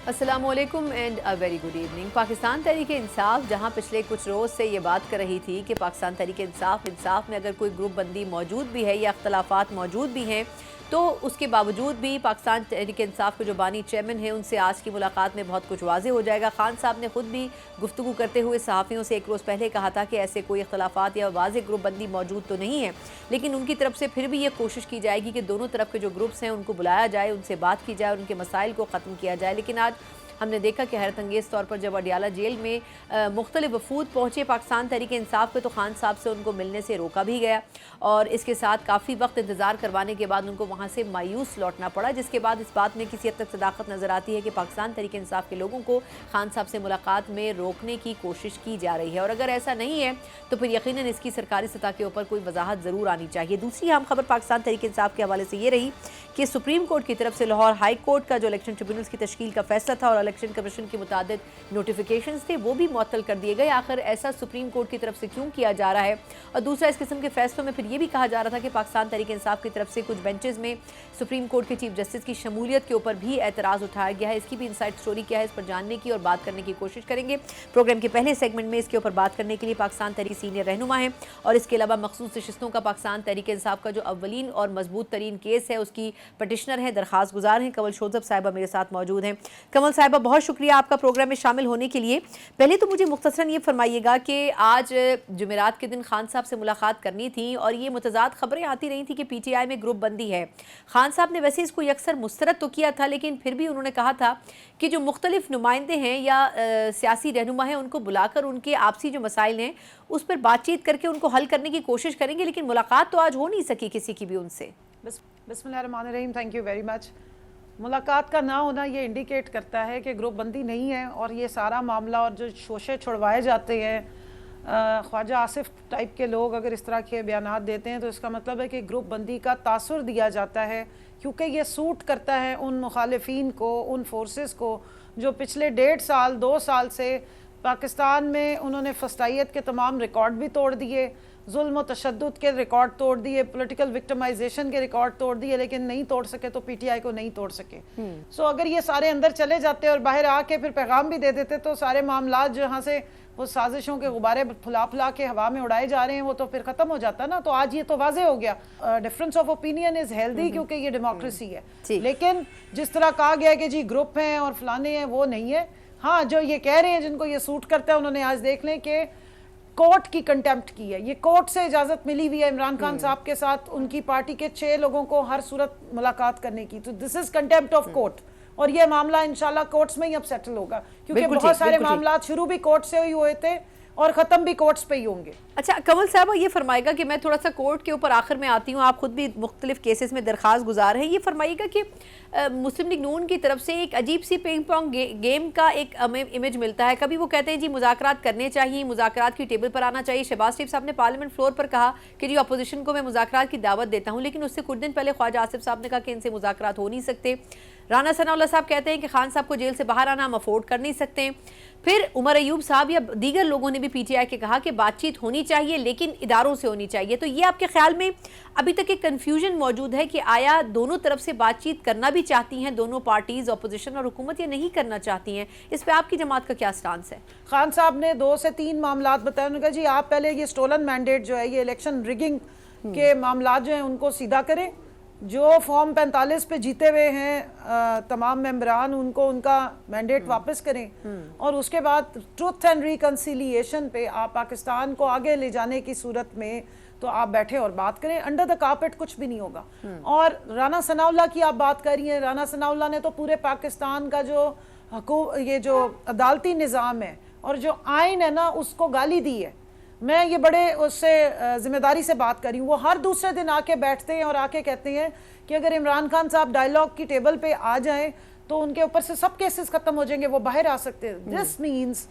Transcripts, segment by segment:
अस्सलाम वालेकुम and a very good evening. Pakistan Tehreek Insaf जहां पिछले कुछ रोज़ से ये बात कर रही थी कि पाकिस्तान तहरीक इंसाफ में अगर कोई ग्रुप बंदी मौजूद भी है या अख्तलाफात मौजूद भी हैं, तो उसके बावजूद भी पाकिस्तान तहरीक इंसाफ के जो बानी चेयरमैन हैं उनसे आज की मुलाकात में बहुत कुछ वाज़ेह हो जाएगा। खान साहब ने ख़ुद भी गुफ्तगू करते हुए सहाफ़ियों से एक रोज़ पहले कहा था कि ऐसे कोई अख्तलाफात या वाज़ेह ग्रुप बंदी मौजूद तो नहीं है, लेकिन उनकी तरफ से फिर भी ये कोशिश की जाएगी कि दोनों तरफ के जो ग्रुप्स हैं उनको बुलाया जाए, उनसे बात की जाए और उनके मसाइल को ख़त्म किया जाए। लेकिन आज हमने देखा कि हैरत अंगेज़ तौर पर जब अडियाला जेल में मुख्तलिफ वफूद पहुँचे पाकिस्तान तहरीक इंसाफ के, तो खान साहब से उनको मिलने से रोका भी गया और इसके साथ काफ़ी वक्त इंतज़ार करवाने के बाद उनको वहाँ से मायूस लौटना पड़ा, जिसके बाद इस बात में किसी हद तक सदाकत नज़र आती है कि पाकिस्तान तहरीक इंसाफ के लोगों को खान साहब से मुलाकात में रोकने की कोशिश की जा रही है। और अगर ऐसा नहीं है तो फिर यकीनन इसकी सरकारी सतह के ऊपर कोई वजाहत ज़रूर आनी चाहिए। दूसरी अहम खबर पाकिस्तान तहरीक इंसाफ के हवाले से ये रही कि सुप्रीम कोर्ट की तरफ से लाहौर हाई कोर्ट का जो इलेक्शन ट्रिब्यूनल्स की तश्कील का फैसला था और इलेक्शन कमीशन के मुताबिक नोटिफिकेशंस थे वो भी मुअत्तल कर दिए गए। आखिर ऐसा सुप्रीम कोर्ट की तरफ से क्यों किया जा रहा है? और दूसरा, इस किस्म के फैसलों में फिर ये भी कहा जा रहा था कि पाकिस्तान तहरीक इंसाफ की तरफ से कुछ बेंचेस में सुप्रीम कोर्ट के चीफ जस्टिस की शमूलियत के ऊपर भी एतराज़ उठाया गया है। इसकी भी इनसाइड स्टोरी क्या है, इस पर जानने की और बात करने की कोशिश करेंगे। प्रोग्राम के पहले सेगमेंट में इसके ऊपर बात करने के लिए पाकिस्तान तहरीक सीनियर रहनुमा हैं और इसके अलावा मखसूस नशिस्तों का पाकिस्तान तहरीक इंसाफ का जो अव्वलीन और मजबूत तरीन केस है उसकी पटिशनर है, दरख्वास्त गुजार हैं, कमल शोजब साहिबा मेरे साथ मौजूद हैं। कमल साहिबा, बहुत शुक्रिया आपका प्रोग्राम में शामिल होने के लिए। पहले तो मुझे मुख्तसरन ये फरमाइएगा कि आज जुमेरात के दिन खान साहब से मुलाकात करनी थी और ये मुतज़ाद खबरें आती रही थी कि पीटीआई में ग्रुप बंदी है। खान साहब ने वैसे इसको यकसर मुस्तरद तो किया था, लेकिन फिर भी उन्होंने कहा था कि जो मुख्तलिफ नुमाइंदे हैं या सियासी रहनुमा हैं उनको बुलाकर उनके आपसी जो मसाइल हैं उस पर बातचीत करके उनको हल करने की कोशिश करेंगे, लेकिन मुलाकात तो आज हो नहीं सकी किसी की भी उनसे। बिस्मिल्लाहिर्रहमानिर्रहीम, थैंक यू वेरी मच। मुलाकात का ना होना ये इंडिकेट करता है कि ग्रुप बंदी नहीं है और ये सारा मामला और जो शोशे छुड़वाए जाते हैं ख्वाजा आसिफ टाइप के लोग अगर इस तरह के बयानात देते हैं तो इसका मतलब है कि ग्रुप बंदी का तासुर दिया जाता है, क्योंकि ये सूट करता है उन मुखालिफिन को, उन फोर्सेस को जो पिछले 1.5 साल 2 साल से पाकिस्तान में उन्होंने फस्तायत के तमाम रिकॉर्ड भी तोड़ दिए, जुल्म तशद्दुद के रिकॉर्ड तोड़ दिए, पॉलिटिकल विक्टिमाइजेशन के रिकॉर्ड तोड़ दिए, लेकिन नहीं तोड़ सके तो पीटीआई को नहीं तोड़ सके। सो अगर ये सारे अंदर चले जाते और बाहर आके फिर पैगाम भी दे देते तो सारे मामला जहाँ से वो साजिशों के गुब्बारे फुला के हवा में उड़ाए जा रहे हैं वो तो फिर ख़त्म हो जाता ना। तो आज ये तो वाज़े हो गया, difference of opinion is healthy क्योंकि ये डेमोक्रेसी है। लेकिन जिस तरह कहा गया है कि जी ग्रुप हैं और फलाने हैं, वो नहीं है। हाँ, जो ये कह रहे हैं जिनको ये सूट करता है उन्होंने आज देख लें कि कोर्ट की कंटेम्प्ट की है। ये कोर्ट से इजाज़त मिली हुई है इमरान खान साहब के साथ उनकी पार्टी के 6 लोगों को हर सूरत मुलाकात करने की। तो this is contempt of court और ये मामला इंशाल्लाह कोर्ट्स में ही अब सेटल होगा, क्योंकि बहुत सारे मामला शुरू भी कोर्ट से ही हुए थे और ख़त्म भी कोर्ट्स पे ही होंगे। अच्छा कमल साहब, ये फरमाएगा कि मैं थोड़ा सा कोर्ट के ऊपर आखिर में आती हूँ, आप खुद भी मुख्तलिफ केसेस में दरख्वास्त गुजार हैं, ये फरमाइएगा कि मुस्लिम लीग नून की तरफ से एक अजीब सी पिंग पोंग गेम का एक इमेज मिलता है। कभी वो कहते हैं जी मुज़ाकरात करने चाहिए, मुज़ाकरात की टेबल पर आना चाहिए। शहबाज शरीफ साहब ने पार्लियामेंट फ्लोर पर कहा कि जी अपोजिशन को मैं मुज़ाकरात की दावत देता हूँ, लेकिन उससे कुछ दिन पहले ख्वाजा आसिफ साहब ने कहा कि इनसे मुज़ाकरात हो नहीं सकते। राना सनाउल्लाह साहब कहते हैं कि खान साहब को जेल से बाहर आना हम अफोर्ड कर नहीं सकते। फिर उमर अयूब साहब या दीगर लोगों ने भी पीटीआई के कहा कि बातचीत होनी चाहिए लेकिन इदारों से होनी चाहिए। तो ये आपके ख्याल में अभी तक एक कन्फ्यूजन मौजूद है कि आया दोनों तरफ से बातचीत करना भी चाहती हैं दोनों पार्टीज, अपोजिशन और हुकूमत, या नहीं करना चाहती हैं? इस पर आपकी जमात का क्या स्टांस है? खान साहब ने 2 से 3 मामला बताए। उन्होंने कहा जी आप पहले ये स्टोलन मैंडेट जो है, ये इलेक्शन रिगिंग के मामला जो हैं उनको सीधा करें। जो फॉर्म 45 पे जीते हुए हैं तमाम मेंबरान, उनको उनका मैंडेट वापस करें और उसके बाद ट्रुथ एंड रिकन्सिलिएशन पे आप पाकिस्तान को आगे ले जाने की सूरत में तो आप बैठे और बात करें। अंडर द कारपेट कुछ भी नहीं होगा। और राना सनाउल्लाह की आप बात कर रही हैं, राना सनाउल्लाह ने तो पूरे पाकिस्तान का जो ये जो अदालती निज़ाम है और जो आइन है ना उसको गाली दी है। मैं ये बड़े उससे जिम्मेदारी से बात कर रही हूँ। वो हर दूसरे दिन आके बैठते हैं और आके कहते हैं कि अगर इमरान खान साहब डायलॉग की टेबल पे आ जाएं तो उनके ऊपर से सब केसेस खत्म हो जाएंगे, वो बाहर आ सकते हैं। दिस मीन्स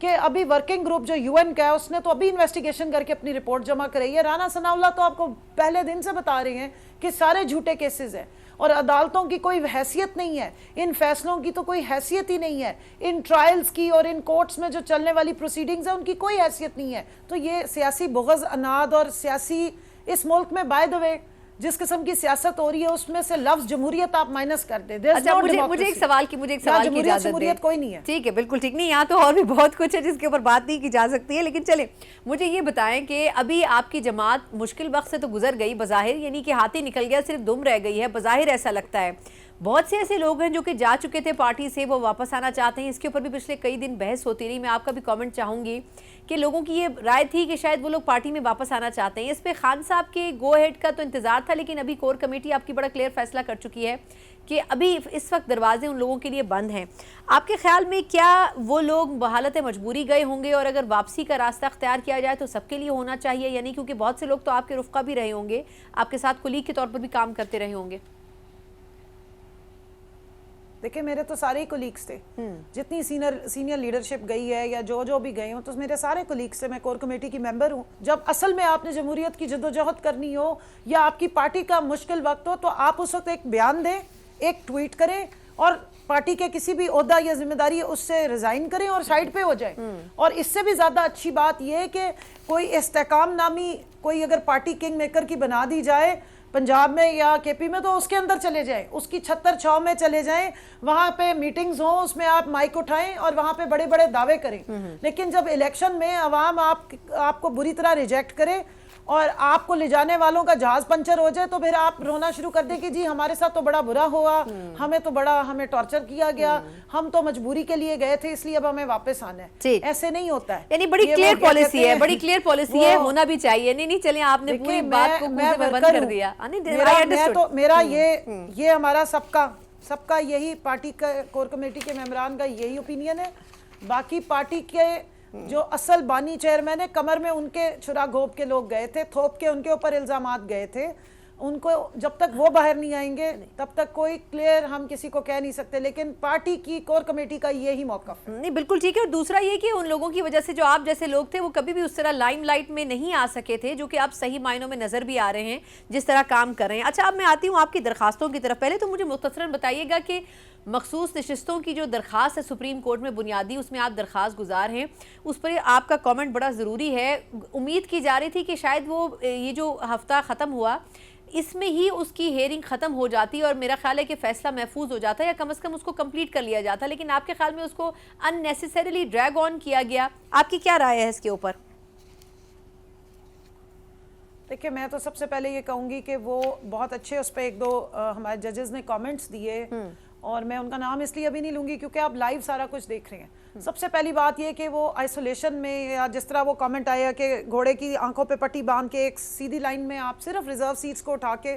कि अभी वर्किंग ग्रुप जो यूएन का है उसने तो अभी इन्वेस्टिगेशन करके अपनी रिपोर्ट जमा कराई है। राना सनाउल्लाह तो आपको पहले दिन से बता रहे हैं कि सारे झूठे केसेस हैं और अदालतों की कोई हैसियत नहीं है, इन फैसलों की तो कोई हैसियत ही नहीं है, इन ट्रायल्स की और इन कोर्ट्स में जो चलने वाली प्रोसीडिंग्स है उनकी कोई हैसियत नहीं है। तो ये सियासी बुग़ज़, अनाद और सियासी इस मुल्क में बाय द वे जिस किस्म की सियासत हो रही है उसमें से लफ्ज जमहूरियत आप माइनस कर दे। अच्छा, मुझे एक सवाल की इजाजत दें। कोई नहीं है। ठीक है, बिल्कुल ठीक। नहीं, यहाँ तो और भी बहुत कुछ है जिसके ऊपर बात नहीं की जा सकती है, लेकिन चले मुझे ये बताएं कि अभी आपकी जमात मुश्किल वक्त से तो गुजर गई बज़ाहिर, यानी कि हाथी निकल गया, सिर्फ दुम रह गई है बज़ाहिर, ऐसा लगता है। बहुत से ऐसे लोग हैं जो कि जा चुके थे पार्टी से, वो वापस आना चाहते हैं। इसके ऊपर भी पिछले कई दिन बहस होती रही। मैं आपका भी कमेंट चाहूँगी कि लोगों की ये राय थी कि शायद वो लोग पार्टी में वापस आना चाहते हैं। इस पे खान साहब के गो हेड का तो इंतज़ार था, लेकिन अभी कोर कमेटी आपकी बड़ा क्लियर फैसला कर चुकी है कि अभी इस वक्त दरवाजे उन लोगों के लिए बंद हैं। आपके ख्याल में क्या वो लोग बहालत मजबूरी गए होंगे, और अगर वापसी का रास्ता अख्तियार किया जाए तो सबके लिए होना चाहिए, यानी क्योंकि बहुत से लोग तो आपके रुफ़्का भी रहे होंगे, आपके साथ कुलीग के तौर पर भी काम करते रहे होंगे। देखिए, मेरे तो सारे ही कोलीग्स थे, जितनी सीनियर लीडरशिप गई है या जो भी गए हों, तो मेरे सारे कोलीग्स थे। मैं कोर कमेटी की मेंबर हूँ। जब असल में आपने जमहूरियत की जद्दोजहद करनी हो या आपकी पार्टी का मुश्किल वक्त हो, तो आप उस वक्त एक बयान दें, एक ट्वीट करें और पार्टी के किसी भी ओहदा या जिम्मेदारी है उससे रिजाइन करें और साइड पे हो जाए। और इससे भी ज्यादा अच्छी बात यह है कि कोई इस्तेकाम नामी कोई अगर पार्टी किंग मेकर की बना दी जाए पंजाब में या केपी में, तो उसके अंदर चले जाएं, उसकी छत्तर छाव में चले जाएं, वहां पे मीटिंग्स हों, उसमें आप माइक उठाएं और वहां पे बड़े बड़े दावे करें। लेकिन जब इलेक्शन में अवाम आपको बुरी तरह रिजेक्ट करे और आपको ले जाने वालों का जहाज पंचर हो जाए, तो फिर आप रोना शुरू कर दें कि जी हमारे साथ तो बड़ा बुरा हुआ, हमें टॉर्चर किया गया, हम तो मजबूरी के लिए गए थे इसलिए अब हमें वापस आना है। ऐसे नहीं होता है। यानी बड़ी क्लियर पॉलिसी है, बड़ी क्लियर पॉलिसी है, होना भी चाहिए। नहीं चले, आपने पूरी बात को बंद कर दिया। मेरा ये हमारा सबका यही पार्टी का कोर कमेटी के मेंबरान का यही ओपिनियन है। बाकी पार्टी के जो असल बानी चेयरमैन है, कमर में उनके छुरा घोप के लोग गए थे, थोप के उनके ऊपर इल्जामात गए थे। उनको जब तक वो बाहर नहीं आएंगे तब तक कोई क्लियर हम किसी को कह नहीं सकते, लेकिन पार्टी की कोर कमेटी का यही मौक़िफ़ है। नहीं, बिल्कुल ठीक है। और दूसरा ये कि उन लोगों की वजह से जो आप जैसे लोग थे वो कभी भी उस तरह लाइमलाइट में नहीं आ सके थे, जो कि आप सही मायनों में नज़र भी आ रहे हैं जिस तरह काम कर रहे हैं। अच्छा, अब मैं आती हूँ आपकी दरखास्तों की तरफ। पहले तो मुझे मुख्तसरन बताइएगा कि मखसूस नशिस्तों की जो दरख्वास्त है सुप्रीम कोर्ट में बुनियादी, उसमें आप दरख्वास्त गुजार हैं, उस पर आपका कमेंट बड़ा ज़रूरी है। उम्मीद की जा रही थी कि शायद वो ये जो हफ्ता ख़त्म हुआ इसमें ही उसकी हेयरिंग ख़त्म हो जाती और मेरा ख्याल है कि फ़ैसला महफूज हो जाता या कम से कम उसको कंप्लीट कर लिया जाता, लेकिन आपके ख्याल में उसको अननेसेसरीली ड्रैग ऑन किया गया। आपकी क्या राय है इसके ऊपर? देखिए, मैं तो सबसे पहले ये कहूँगी कि वो बहुत अच्छे उस पर एक दो हमारे जजेस ने कमेंट्स दिए, और मैं उनका नाम इसलिए अभी नहीं लूँगी क्योंकि आप लाइव सारा कुछ देख रहे हैं। सबसे पहली बात ये कि वो आइसोलेशन में, या जिस तरह वो कमेंट आया कि घोड़े की आंखों पे पट्टी बांध के एक सीधी लाइन में आप सिर्फ रिजर्व सीट्स को उठा के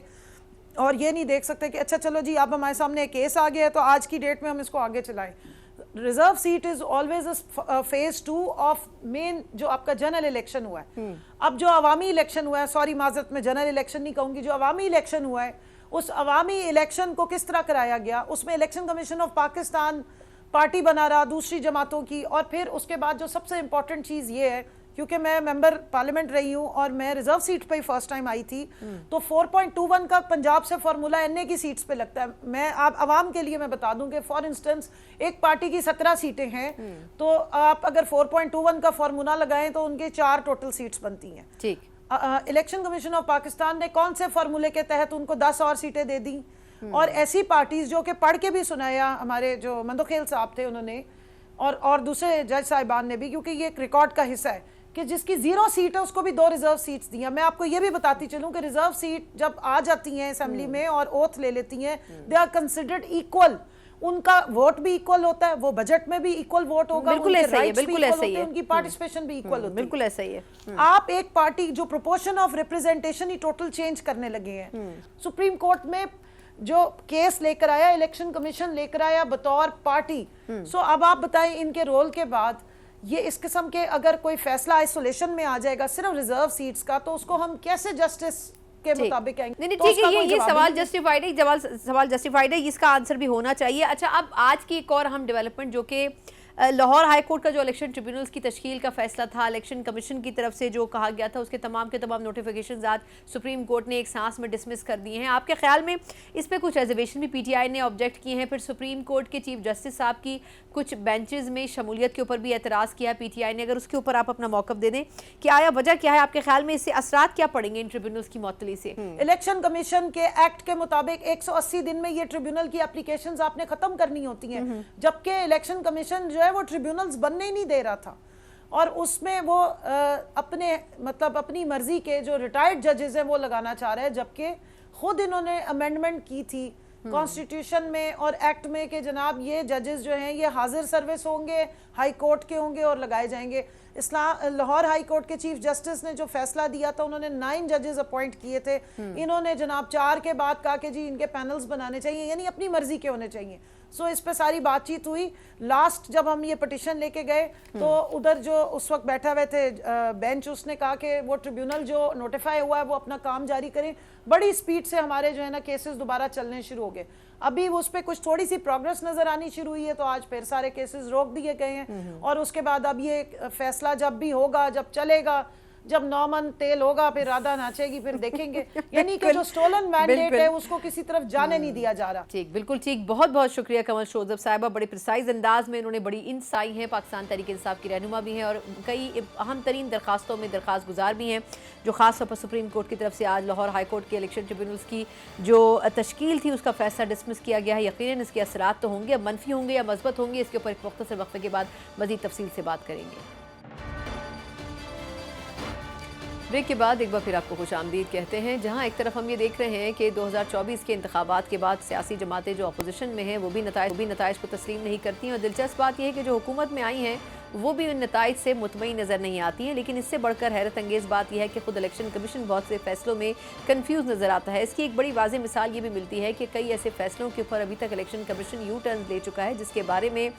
और ये नहीं देख सकते कि अच्छा चलो जी अब हमारे सामने एक केस आ गया है तो आज की डेट में हम इसको आगे चलाएं। Reserve seat is always phase 2 of main जो आपका जनरल इलेक्शन हुआ है। अब जो अवामी इलेक्शन हुआ है, सॉरी माजरत में जनरल इलेक्शन नहीं कहूँगी, जो अवामी इलेक्शन हुआ है उस अवामी इलेक्शन को किस तरह कराया गया, उसमें election commission of Pakistan party बना रहा दूसरी जमातों की। और फिर उसके बाद जो सबसे इंपॉर्टेंट चीज़ ये है, क्योंकि मैं मेंबर पार्लियामेंट रही हूँ और मैं रिजर्व सीट पे ही फर्स्ट टाइम आई थी, तो 4.21 का पंजाब से फार्मूला एनए की सीट्स पे लगता है। मैं आप आवाम के लिए मैं बता दूं कि फॉर इंस्टेंस एक पार्टी की 17 सीटें हैं, तो आप अगर 4.21 का फार्मूला लगाएं तो उनके 4 टोटल सीट्स बनती हैं। ठीक। इलेक्शन कमीशन ऑफ पाकिस्तान ने कौन से फार्मूले के तहत उनको 10 और सीटें दे दी। और ऐसी पार्टीज जो कि पढ़ के भी सुनाया, हमारे जो मंदोखेल साहब थे उन्होंने और दूसरे जज साहिबान ने भी, क्योंकि ये एक रिकॉर्ड का हिस्सा है कि जिसकी 0 सीट है उसको भी 2 रिजर्व सीट्स दी हैं। मैं आपको ये भी बताती चलूं कि रिजर्व सीट जब आ जाती हैं असेंबली में और ओथ ले लेती हैं, दे आर कंसिडर्ड इक्वल, उनका वोट भी इक्वल होता है, वो बजट में भी इक्वल वोट होगा, बिल्कुल ऐसा ही है, बिल्कुल ऐसा ही है, उनकी पार्टिसिपेशन भी इक्वल होती है, बिल्कुल ऐसा ही है। आप एक पार्टी जो proportion of representation he total change करने लगे हैं। सुप्रीम कोर्ट में जो केस लेकर आया, इलेक्शन कमीशन लेकर आया बतौर पार्टी। सो अब आप बताएं इनके रोल के बाद ये इस किस्म के अगर कोई फैसला आइसोलेशन में आ जाएगा सिर्फ रिजर्व सीट्स का, तो उसको हम कैसे जस्टिस के मुताबिक आएंगे? नहीं ठीक है, ये सवाल जस्टिफाइड है, सवाल जस्टिफाइड है, इसका आंसर भी होना चाहिए। अच्छा, अब आज की एक और हम डेवलपमेंट जो कि लाहौर हाई कोर्ट का जो इलेक्शन ट्रिब्यूनल्स की तश्कील का फैसला था, इलेक्शन कमीशन की तरफ से जो कहा गया था, उसके तमाम के तमाम नोटिफिकेशंस आज सुप्रीम कोर्ट ने एक सांस में डिसमिस कर दिए हैं। आपके ख्याल में इस पर कुछ रिजर्वेशन भी पीटीआई ने ऑब्जेक्ट किए हैं, फिर सुप्रीम कोर्ट के चीफ जस्टिस साहब की कुछ बेंचेस में शमूलियत के ऊपर भी एतराज़ किया पीटीआई ने, अगर उसके ऊपर आप अपना मौक़िफ़ दे दें कि आया वजह क्या है आपके ख्याल में, इससे असरात क्या पड़ेंगे इन ट्रिब्यूनल्स की मअतली से? इलेक्शन कमीशन के एक्ट के मुताबिक 180 दिन में ये ट्रिब्यूनल की एप्लीकेशंस आपने खत्म करनी होती हैं, जबकि इलेक्शन कमीशन जो है वो ट्रिब्यूनल्स बनने ही नहीं दे रहा था और उसमें वो अपनी मर्जी के जो रिटायर्ड जजेस हैं वो लगाना चाह रहे हैं, जबकि खुद इन्होंने अमेंडमेंट की थी कॉन्स्टिट्यूशन में और एक्ट में कि जनाब ये जजेस जो हैं ये हाजिर सर्विस होंगे, हाई कोर्ट के होंगे और लगाए जाएंगे। लाहौर हाई कोर्ट के चीफ जस्टिस ने जो फैसला दिया था, उन्होंने 9 जजेस अपॉइंट किए थे, इन्होंने जनाब 4 के बाद कहा कि जी इनके पैनल्स बनाने चाहिए, यानी अपनी मर्जी के होने चाहिए। सो इस पे सारी बातचीत हुई। लास्ट जब हम ये पिटिशन लेके गए तो उधर जो उस वक्त बैठा हुए थे बेंच, उसने कहा कि वो ट्रिब्यूनल जो नोटिफाई हुआ है वो अपना काम जारी करें। बड़ी स्पीड से हमारे जो है ना केसेस दोबारा चलने शुरू हो गए। अभी उस पर कुछ थोड़ी सी प्रोग्रेस नजर आनी शुरू हुई है, तो आज फिर सारे केसेस रोक दिए गए हैं और उसके बाद अब ये फैसला जब भी होगा, जब चलेगा, जब 9 मन तेल होगा फिर राधा नाचेगी, फिर देखेंगे। यानी कि जो स्टोलन मैंडेट है उसको किसी तरफ जाने नहीं दिया जा रहा। ठीक, बिल्कुल ठीक। बहुत बहुत शुक्रिया कमल शोजब साहिबा, बड़े प्रिसाइज अंदाज में उन्होंने बड़ी इंसाई हैं, पाकिस्तान तहरीक इंसाफ की रहनुमा भी हैं और कई अहम तरीन दरखास्तों में दरखास्त गुजार भी हैं, जो खास तौर पर सुप्रीम कोर्ट की तरफ से आज लाहौर हाई कोर्ट के इलेक्शन ट्रिब्यूनल्स की जो तश्कील थी उसका फैसला डिसमिस किया गया है। यकीनन इसके असरात तो होंगे, अब मनफी होंगे या मस्बत होंगे, इसके ऊपर एक मुख्तसर वक्फे के बाद मज़ीद तफसील से बात करेंगे। ब्रेक के बाद एक बार फिर आपको खुश आमदीद कहते हैं। जहां एक तरफ हम ये देख रहे हैं कि 2024 के इंतखाबात के बाद सियासी जमातें जो अपोजिशन में हैं वो भी नताइज को तस्लीम नहीं करती हैं, और दिलचस्प बात यह है कि जो हुकूमत में आई हैं वो भी उन नताइज से मुतमईन नज़र नहीं आती हैं। लेकिन इससे बढ़कर हैरत अंगेज़ बात यह है कि खुद इलेक्शन कमीशन बहुत से फैसलों में कन्फ्यूज़ नज़र आता है। इसकी एक बड़ी वाज़ेह मिसाल ये भी मिलती है कि कई ऐसे फैसलों के ऊपर अभी तक इलेक्शन कमीशन यू टर्न ले चुका है जिसके बारे में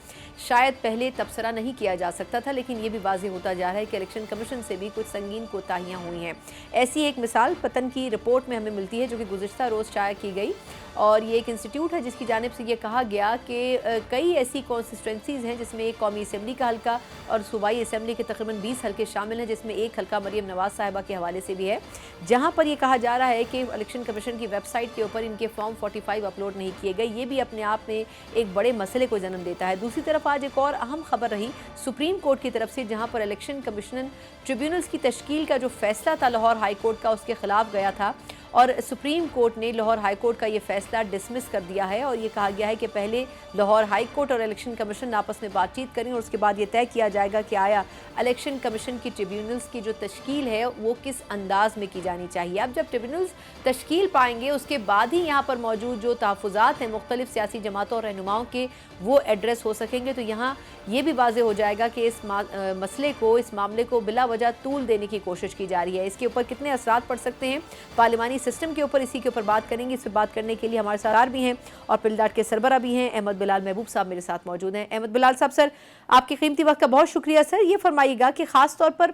शायद पहले तबसरा नहीं किया जा सकता था, लेकिन ये भी वाज़ेह होता जा रहा है कि इलेक्शन कमीशन से भी कुछ संगीन कोताहियाँ हुई हैं। ऐसी एक मिसाल पतन की रिपोर्ट में हमें मिलती है जो कि गुज़िश्ता रोज़ शाया की गई, और ये एक इंस्टीट्यूट है जिसकी जानिब से ये कहा गया कि कई ऐसी कॉन्स्टिट्यूंसीज़ हैं जिसमें एक कौमी असम्बली का हल्का और सूबाई असम्बली के तकरीबन 20 हल्के शामिल हैं, जिसमें एक हल्का मरियम नवाज साहिबा के हवाले से भी है, जहां पर ये कहा जा रहा है कि इलेक्शन कमीशन की वेबसाइट के ऊपर इनके फॉर्म 45 अपलोड नहीं किए गए। ये भी अपने आप में एक बड़े मसले को जन्म देता है। दूसरी तरफ आज एक और अहम खबर रही सुप्रीम कोर्ट की तरफ से, जहाँ पर इलेक्शन कमीशन ट्रिब्यूनल्स की तश्कील का जो फैसला था लाहौर हाई कोर्ट का उसके खिलाफ गया था, और सुप्रीम कोर्ट ने लाहौर हाई कोर्ट का ये फैसला डिसमिस कर दिया है। और ये कहा गया है कि पहले लाहौर हाई कोर्ट और इलेक्शन कमीशन आपस में बातचीत करें और उसके बाद ये तय किया जाएगा कि आया इलेक्शन कमीशन की ट्रिब्यूनल्स की जो तश्कील है वो किस अंदाज में की जानी चाहिए। अब जब ट्रिब्यूनल्स तश्कील पाएंगे उसके बाद ही यहाँ पर मौजूद जो तहफ़्फ़ुज़ात हैं मुख्तलिफ सियासी जमातों और रहनुमाओं के, वो एड्रेस हो सकेंगे। तो यहाँ ये भी वाज़ेह हो जाएगा कि इस मसले को, इस मामले को बिला वजह तूल देने की कोशिश की जा रही है। इसके ऊपर कितने असरात पड़ सकते हैं पार्लिमानी सिस्टम के ऊपर, इसी के ऊपर बात करेंगे। इस पर बात करने के लिए हमारे साथ भी हैं और पिलडाट के सरबरा भी हैं, अहमद बिलाल महबूब साहब मेरे साथ मौजूद हैं। अहमद बिलाल साहब, सर आपके कीमती वक्त का बहुत शुक्रिया। सर ये फरमाइएगा कि ख़ास तौर पर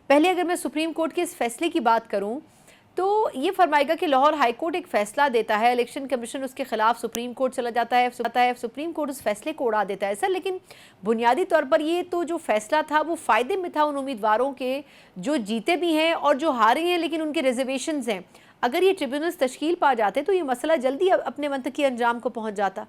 पहले अगर मैं सुप्रीम कोर्ट के इस फैसले की बात करूँ तो ये फरमाएगा कि लाहौर हाई कोर्ट एक फ़ैसला देता है, इलेक्शन कमीशन उसके खिलाफ सुप्रीम कोर्ट चला जाता है, सुप्रीम कोर्ट उस फैसले को उड़ा देता है सर, लेकिन बुनियादी तौर पर ये तो जो फैसला था वो फ़ायदे में था उन उम्मीदवारों के जो जीते भी हैं और जो हारे हैं लेकिन उनके रिजर्वेशंस हैं। अगर ये ट्रिब्यूनल्स तश्कील पा जाते तो ये मसला जल्दी अपने मंतकी अंजाम को पहुँच जाता।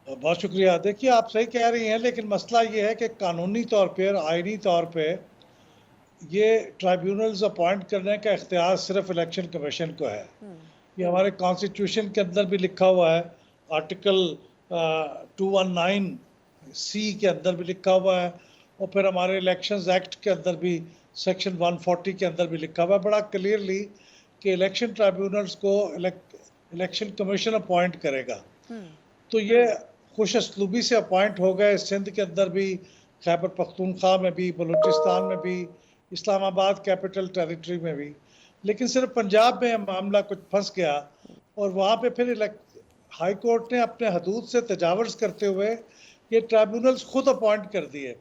बहुत शुक्रिया। देखिए आप सही कह रही हैं, लेकिन मसला ये है कि कानूनी तौर पर, आइनी तौर पर ये ट्राइब्यूनल्स अपॉइंट करने का इख्तियार सिर्फ इलेक्शन कमीशन को है। ये हमारे कॉन्स्टिट्यूशन के अंदर भी लिखा हुआ है, आर्टिकल 219C के अंदर भी लिखा हुआ है, और फिर हमारे इलेक्शंस एक्ट के अंदर भी सेक्शन 140 के अंदर भी लिखा हुआ है बड़ा क्लियरली कि इलेक्शन ट्राइब्यूनल्स को इलेक्शन कमीशन अपॉइंट करेगा। तो ये खुश असलूबी से अपॉइंट हो गए, सिंध के अंदर भी, खैबर पख्तूनख्वा में भी, बलूचिस्तान में भी, इस्लामाबाद कैपिटल टेरिटरी में भी, लेकिन सिर्फ पंजाब में मामला कुछ फंस गया और वहाँ पे फिर हाई कोर्ट ने अपने हदूद से तजावज़ करते हुए ये ट्राइब्यूनल्स खुद अपॉइंट कर दिए,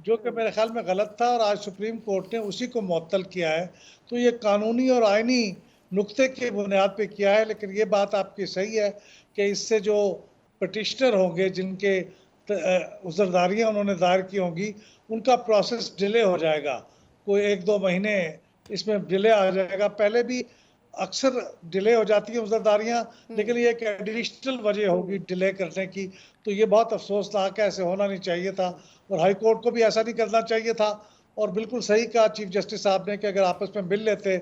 जो कि मेरे ख्याल में गलत था, और आज सुप्रीम कोर्ट ने उसी को मुअत्तल किया है। तो ये कानूनी और आइनी नुक्ते की बुनियाद पे किया है, लेकिन ये बात आपकी सही है कि इससे जो پٹیشنر ہوں گے جن کے عذرداریاں انہوں نے دائر کی ہوں گی ان کا پروسیس ڈیلے ہو جائے گا, کوئی 1-2 مہینے اس میں ڈیلے آ جائے گا. پہلے بھی اکثر ڈیلے ہو جاتی ہیں عذرداریاں, لیکن یہ ایک ایڈیشنل وجہ ہوگی ڈیلے کرنے کی, تو یہ بہت افسوسناک ہے, ایسے ہونا نہیں چاہیے تھا اور ہائی کورٹ کو بھی ایسا نہیں کرنا چاہیے تھا. اور بالکل صحیح کہا چیف جسٹس صاحب نے کہ اگر آپس میں مل لیتے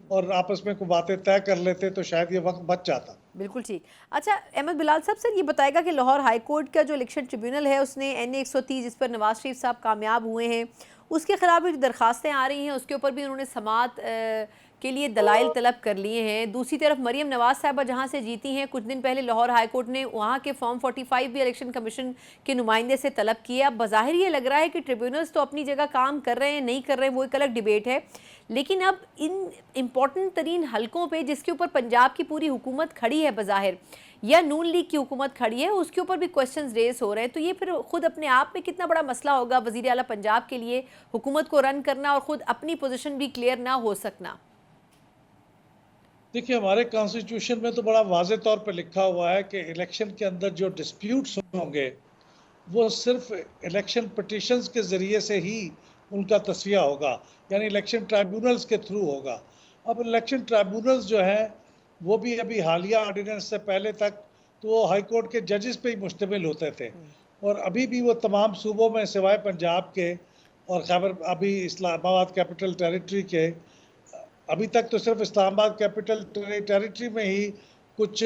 اور آپس میں کوئی باتیں طے کر لیتے تو شاید یہ وقت بچ جاتا. بالکل ٹھیک. اچھا احمد بلال صاحب سر یہ بتائے گا کہ لاہور ہائی کورٹ کا جو الیکشن ٹریبیونل ہے اس نے این اے 130 جس پر نواز شریف صاحب کامیاب ہوئے ہیں اس کے خلاف بھی درخواستیں آ رہی ہیں, اس کے اوپر بھی انہوں نے سماعت کے لیے دلائل طلب کر لیے ہیں. دوسری طرف مریم نواز صاحبہ جہاں سے جیتی ہیں, کچھ دن پہلے لاہور ہائی کورٹ نے وہاں کے فارم 45 بھی الیکشن کمیشن کے نمائندے سے طلب کیا. اب بظاہر یہ لگ رہا ہے کہ ٹریبیونلز تو اپنی جگہ کام کر رہے ہیں, نہیں کر رہے ہیں وہ ایک الگ ڈیبیٹ ہے, لیکن اب ان امپورٹنٹ ترین حلقوں پہ جس کے اوپر پنجاب کی پوری حکومت کھڑی ہے بظاہر, یا نون لیگ کی حکومت کھڑی ہے, اس کے اوپر بھی کوسچنز ریز ہو رہے ہیں, تو یہ پھر خود اپنے آپ میں کتنا بڑا مسئلہ ہوگا وزیر اعلیٰ پنجاب کے لیے حکومت کو رن کرنا اور خود اپنی پوزیشن بھی کلیئر نہ ہو سکنا. دیکھیے ہمارے کانسٹیٹیوشن میں تو بڑا واضح طور پہ لکھا ہوا ہے کہ الیکشن کے اندر جو ڈسپیوٹس ہوں گے وہ صرف الیکشن پٹیشنز کے ذریعے سے ہی ان کا تصفیہ ہوگا, یعنی الیکشن ٹرائبیونلز کے تھرو ہوگا. اب الیکشن ٹرائبیونلز جو ہیں وہ بھی ابھی حالیہ آرڈیننس سے پہلے تک تو وہ ہائی کورٹ کے ججز پہ ہی مشتمل ہوتے تھے, اور ابھی بھی وہ تمام صوبوں میں سوائے پنجاب کے اور خیبر ابھی اسلام آباد کیپٹل ٹیریٹری کے, ابھی تک تو صرف اسلام آباد کیپٹل ٹیریٹری میں ہی کچھ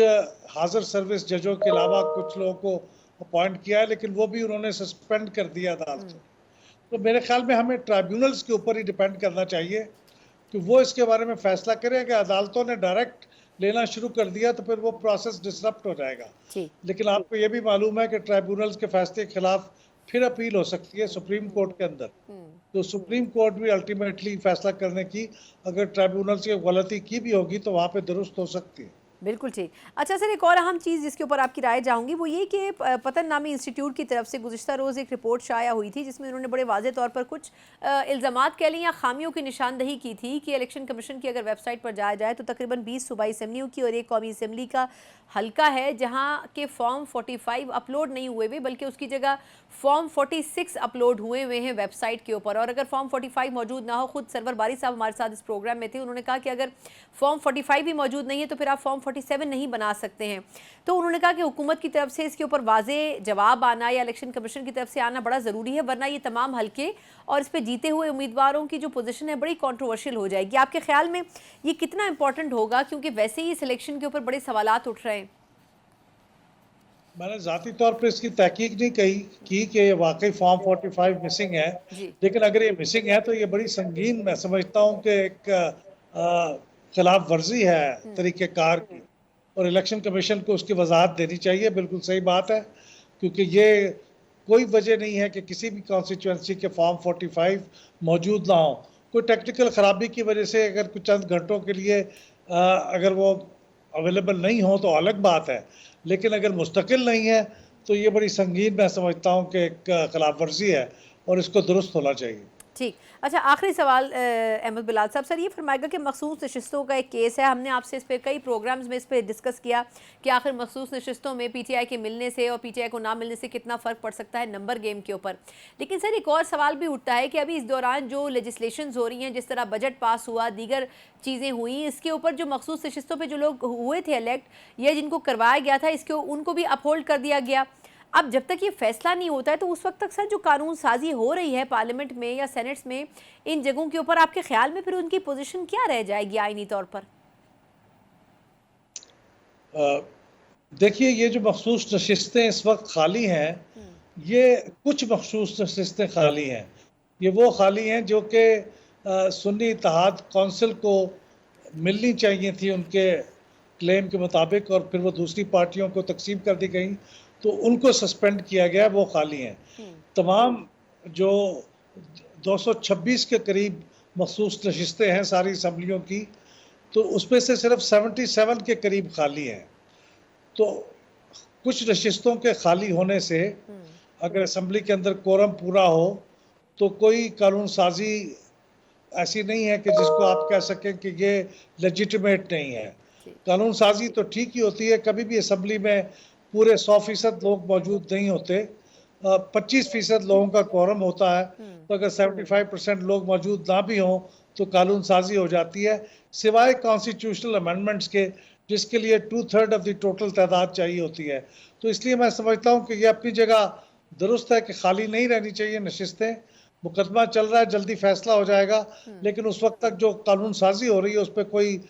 حاضر سروس ججوں کے علاوہ کچھ لوگوں کو اپوائنٹ کیا ہے, لیکن وہ بھی انہوں نے سسپینڈ کر دیا عدالت سے. تو میرے خیال میں ہمیں ٹرائبیونلز کے اوپر ہی ڈیپینڈ کرنا چاہیے کہ وہ اس کے بارے میں فیصلہ کریں. کہ عدالتوں نے ڈائریکٹ لینا شروع کر دیا تو پھر وہ پروسیس ڈسرپٹ ہو جائے گا. لیکن آپ کو یہ بھی معلوم ہے کہ ٹرائبیونلز کے فیصلے کے خلاف پھر اپیل ہو سکتی ہے سپریم کورٹ کے اندر, تو سپریم کورٹ بھی الٹیمیٹلی فیصلہ کرنے کی اگر ٹرائبیونلز کی غلطی کی بھی ہوگی تو وہاں پہ درست ہو سکتی ہے. بالکل ٹھیک. اچھا سر ایک اور اہم چیز جس کے اوپر آپ کی رائے چاہوں گی وہ یہ کہ پتن نامی انسٹیٹیوٹ کی طرف سے گزشتہ روز ایک رپورٹ شائع ہوئی تھی جس میں انہوں نے بڑے واضح طور پر کچھ الزامات کہہ لیں یا خامیوں کی نشاندہی کی تھی کہ الیکشن کمیشن کی اگر ویب سائٹ پر جایا جائے تو تقریباً 20 صوبائی اسمبلیوں کی اور ایک قومی اسمبلی کا حلقہ ہے جہاں کے فارم 45 اپلوڈ نہیں ہوئے ہوئے بلکہ اس کی جگہ فارم 46 اپلوڈ ہوئے ہیں ویب سائٹ کے اوپر. اور اگر فارم 45 موجود نہ ہو, خود سرور باری صاحب ہمارے ساتھ اس پروگرام میں تھے, انہوں نے کہا کہ اگر فارم 45 بھی موجود نہیں ہے تو پھر آپ فارم 47 نہیں بنا سکتے ہیں. تو انہوں نے کہا کہ حکومت کی طرف سے اس کے اوپر واضح جواب آنا یا الیکشن کمیشن کی طرف سے آنا بڑا ضروری ہے, ورنہ یہ تمام حلقے اور اس پہ جیتے ہوئے امیدواروں کی جو پوزیشن ہے بڑی کنٹروورشل ہو جائے گی. آپ کے خیال میں یہ کتنا امپورٹنٹ ہوگا, کیونکہ ویسے ہی اس الیکشن کے اوپر بڑے سوالات اٹھ رہے ہیں؟ میں نے ذاتی طور پر اس کی تحقیق نہیں کی کہ واقعی فارم 45 مسنگ ہے, لیکن اگر یہ مسنگ ہے تو یہ بڑی سنگین میں سمجھتا ہوں کہ ایک خلاف ورزی ہے طریقہ کار کی, اور الیکشن کمیشن کو اس کی وضاحت دینی چاہیے. بالکل صحیح بات ہے, کیونکہ یہ کوئی وجہ نہیں ہے کہ کسی بھی کانسٹیچوئنسی کے فارم 45 موجود نہ ہو. کوئی ٹیکنیکل خرابی کی وجہ سے اگر کچھ چند گھنٹوں کے لیے اگر وہ اویلیبل نہیں ہو تو الگ بات ہے, لیکن اگر مستقل نہیں ہے تو یہ بڑی سنگین میں سمجھتا ہوں کہ ایک خلاف ورزی ہے اور اس کو درست ہونا چاہیے. ٹھیک. اچھا آخری سوال احمد بلال صاحب, سر یہ فرمائے گا کہ مخصوص نشستوں کا ایک کیس ہے, ہم نے آپ سے اس پہ کئی پروگرامز میں اس پہ ڈسکس کیا کہ آخر مخصوص نشستوں میں پی ٹی آئی کے ملنے سے اور پی ٹی آئی کو نہ ملنے سے کتنا فرق پڑ سکتا ہے نمبر گیم کے اوپر. لیکن سر ایک اور سوال بھی اٹھتا ہے کہ ابھی اس دوران جو لیجسلیشنز ہو رہی ہیں, جس طرح بجٹ پاس ہوا, دیگر چیزیں ہوئیں, اس کے اوپر جو مخصوص نشستوں پہ جو لوگ ہوئے تھے الیکٹ یا جن کو کروایا گیا تھا ان کو بھی اپ ہولڈ کر دیا گیا. اب جب تک یہ فیصلہ نہیں ہوتا ہے تو اس وقت تک سر جو قانون سازی ہو رہی ہے پارلیمنٹ میں یا سینٹس میں ان جگہوں کے اوپر, آپ کے خیال میں پھر ان کی پوزیشن کیا رہ جائے گی آئینی طور پر؟ دیکھیے یہ جو مخصوص نشستیں اس وقت خالی ہیں, یہ کچھ مخصوص نشستیں خالی ہیں. یہ وہ خالی ہیں جو کہ سنی اتحاد کونسل کو ملنی چاہیے تھی ان کے کلیم کے مطابق, اور پھر وہ دوسری پارٹیوں کو تقسیم کر دی گئیں تو ان کو سسپینڈ کیا گیا, وہ خالی ہیں. تمام جو 226 کے قریب مخصوص نشستیں ہیں ساری اسمبلیوں کی, تو اس میں سے صرف 77 کے قریب خالی ہیں. تو کچھ نشستوں کے خالی ہونے سے اگر اسمبلی کے اندر کورم پورا ہو تو کوئی قانون سازی ایسی نہیں ہے کہ جس کو آپ کہہ سکیں کہ یہ لیجیٹیمیٹ نہیں ہے. قانون سازی تو ٹھیک ہی ہوتی ہے, کبھی بھی اسمبلی میں पूरे 100% लोग मौजूद नहीं होते, 25% लोगों का क्वारम होता है, तो अगर 75% लोग मौजूद ना भी हों तो कानून साजी हो जाती है, सिवाय कॉन्स्टिट्यूशनल अमेंडमेंट्स के, जिसके लिए 2/3 ऑफ द टोटल तादाद चाहिए होती है। तो इसलिए मैं समझता हूँ कि ये अपनी जगह दुरुस्त है कि खाली नहीं रहनी चाहिए नशिस्तें। मुकदमा चल रहा है, जल्दी फैसला हो जाएगा, लेकिन उस वक्त तक जो कानून साजी हो रही है उस पर कोई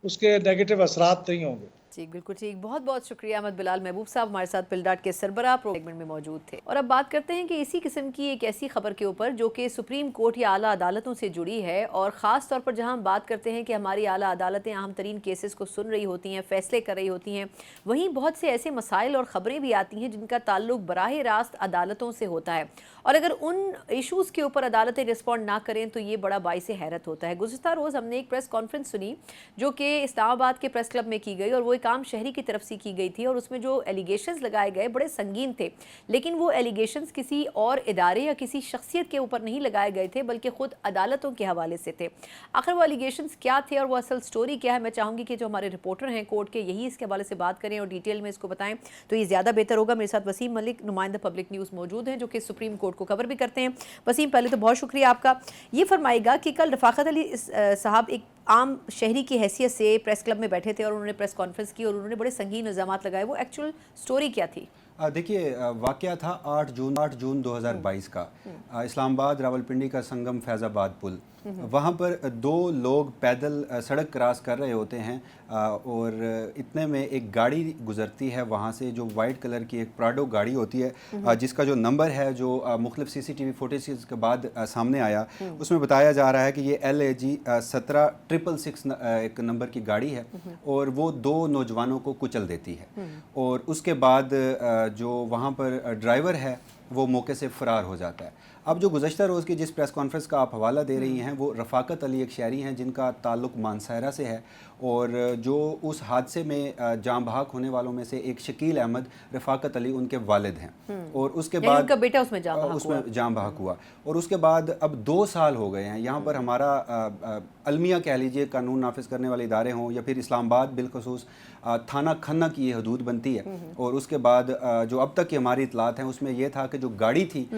उसके नेगेटिव असरात नहीं होंगे। जी बिल्कुल ठीक, बहुत बहुत शुक्रिया अहमद बिलाल महबूब साहब, हमारे साथ पिलडाट के सरबराह सेगमेंट में मौजूद थे। और अब बात करते हैं कि इसी किस्म की एक ऐसी खबर के ऊपर जो कि सुप्रीम कोर्ट या आला अदालतों से जुड़ी है, और ख़ास तौर पर जहां हम बात करते हैं कि हमारी आला अदालतें अहम तरीन केसेस को सुन रही होती हैं, फैसले कर रही होती हैं, वहीं बहुत से ऐसे मसाइल और ख़बरें भी आती हैं जिनका ताल्लुक बराह रास्त अदालतों से होता है, और अगर उन इशूज़ के ऊपर अदालतें रिस्पॉन्ड ना करें तो ये बड़ा बाइस हैरत होता है। गुज़िश्ता रोज़ हमने एक प्रेस कॉन्फ्रेंस सुनी जो कि इस्लामाबाद के प्रेस क्लब में की गई, और वो एक आम शहरी की तरफ से की गई थी, और उसमें जो एलिगेशंस लगाए गए बड़े संगीन थे, लेकिन वो एलिगेशंस किसी और इदारे या किसी शख्सियत के ऊपर नहीं लगाए गए थे बल्कि ख़ुद अदालतों के हवाले से थे। आखिर वो एलिगेशंस क्या थे और वो असल स्टोरी क्या है, मैं चाहूँगी कि जो हमारे रिपोर्टर हैं कोर्ट के, यही इसके हवाले से बात करें और डिटेल में इसको बताएं, तो ये ज़्यादा बेहतर होगा। मेरे साथ वसीम मलिक, नुमाइंदा पब्लिक न्यूज़, मौजूद हैं जो कि सुप्रीम कोर्ट को कवर भी करते हैं। वसीम, पहले तो बहुत शुक्रिया आपका। ये फरमाएगा कि कल रफ़ाकत अली साहब एक आम शहरी की हैसियत से प्रेस क्लब में बैठे थे और उन्होंने प्रेस कॉन्फ्रेंस की और उन्होंने बड़े संगीन इल्ज़ामात लगाए, वो एक्चुअल स्टोरी क्या थी? देखिए, वाक़या था 8 जून 2022 का, इस्लामाबाद रावलपिंडी का संगम फैज़ाबाद पुल, वहाँ पर दो लोग पैदल सड़क क्रॉस कर रहे होते हैं, और इतने में एक गाड़ी गुज़रती है वहाँ से, जो वाइट कलर की एक प्राडो गाड़ी होती है, जिसका जो नंबर है जो मुख्तलिफ CCTV फुटेज के बाद सामने आया, उसमें बताया जा रहा है कि ये LAG 17666 एक नंबर की गाड़ी है, और वो दो नौजवानों को कुचल देती है, और उसके बाद जो वहाँ पर ड्राइवर है वो मौके से फ़रार हो जाता है। अब जो गुज़श्ता रोज़ की जिस प्रेस कॉन्फ्रेंस का आप हवाला दे रही हैं, वो रफ़ाकत अली एक शहरी हैं जिनका ताल्लुक़ मानसहरा से है, और जो उस हादसे में जाँ बहक होने वालों में से एक शकील अहमद रफ़ाकत अली उनके वालिद हैं, और उसके बाद उनका बेटा उसमें जाँ बहक हुआ, और उसके बाद अब 2 साल हो गए हैं। यहाँ पर हमारा अलमिया कह लीजिए, कानून नाफिज करने वाले इदारे हों, या फिर इस्लामाबाद बिलखसूस थाना खन्ना की ये हदूद बनती है, और उसके बाद जो अब तक की हमारी इतलात हैं उसमें यह था कि जो गाड़ी थी